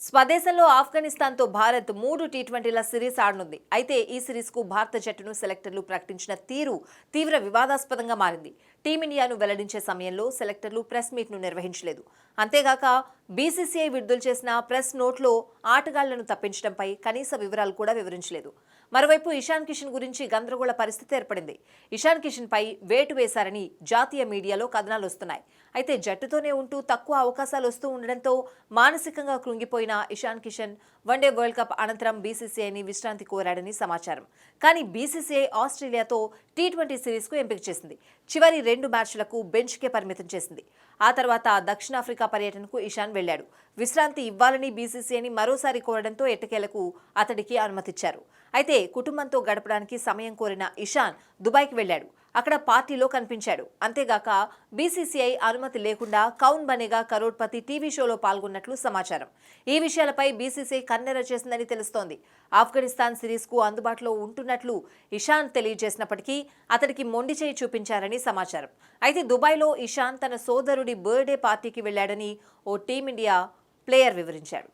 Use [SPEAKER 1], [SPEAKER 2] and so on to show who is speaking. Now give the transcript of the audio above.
[SPEAKER 1] స్వదేశంలో ఆఫ్ఘనిస్తాన్తో భారత్ 3 టీ20ల సిరీస్ ఆడనుంది. అయితే ఈ సిరీస్కు భారత జట్టును సెలెక్టర్లు ప్రకటించిన తీరు తీవ్ర వివాదాస్పదంగా మారింది. టీమిండియాను వెల్లడించే సమయంలో సెలెక్టర్లు ప్రెస్ మీట్ను నిర్వహించలేదు. అంతేగాక బీసీసీఐ విడుదల చేసిన ప్రెస్ నోట్లో ఆటగాళ్లను తప్పించడంపై కనీస వివరాలు కూడా వివరించలేదు. మరోవైపు ఇషాన్ కిషన్ గురించి గందరగోళ పరిస్థితి ఏర్పడింది. ఇషాన్ కిషన్ పై వేటు వేశారని జాతీయ మీడియాలో కథనాలు వస్తున్నాయి. అయితే జట్టుతోనే ఉంటూ తక్కువ అవకాశాలు వస్తూ ఉండడంతో మానసికంగా కృంగిపోయిన Ishan Kishan one day world cup అనంతరం బీసీసీఐని విశ్రాంతి కోరాడని సమాచారం. కానీ బీసీసీఐ ఆస్ట్రేలియాతో టీ20 సిరీస్కు ఎంపిక చేసింది. చివరి 2 మ్యాచ్లకు బెంచ్కే పరిమితం చేసింది. ఆ తర్వాత దక్షిణాఫ్రికా పర్యటనకు ఇషాన్ వెళ్లాడు. విశ్రాంతి ఇవ్వాలని బీసీసీఐని మరోసారి కోరడంతో ఎట్టకేలకు అతడికి అనుమతిచ్చారు. అయితే కుటుంబంతో గడపడానికి సమయం కోరిన ఇషాన్ దుబాయ్కి వెళ్లాడు. అక్కడ పార్టీలో కనిపించాడు. అంతేగాక బీసీసీఐ అనుమతి లేకుండా కౌన్ బనేగా కరోడ్పతి టీవీ షోలో పాల్గొన్నట్లు సమాచారం. ఈ విషయాలపై బీసీసీఐ కన్నెర చేసిందని తెలుస్తోంది. ఆఫ్ఘనిస్తాన్ సిరీస్కు అందుబాటులో ఉంటున్నట్లు ఇషాన్ తెలియజేసినప్పటికీ అతడికి మొండి చేయి చూపించారని సమాచారం. అయితే దుబాయ్లో ఇషాన్ తన సోదరుడి బర్త్డే పార్టీకి వెళ్లాడని ఓ టీమిండియా ప్లేయర్ వివరించాడు.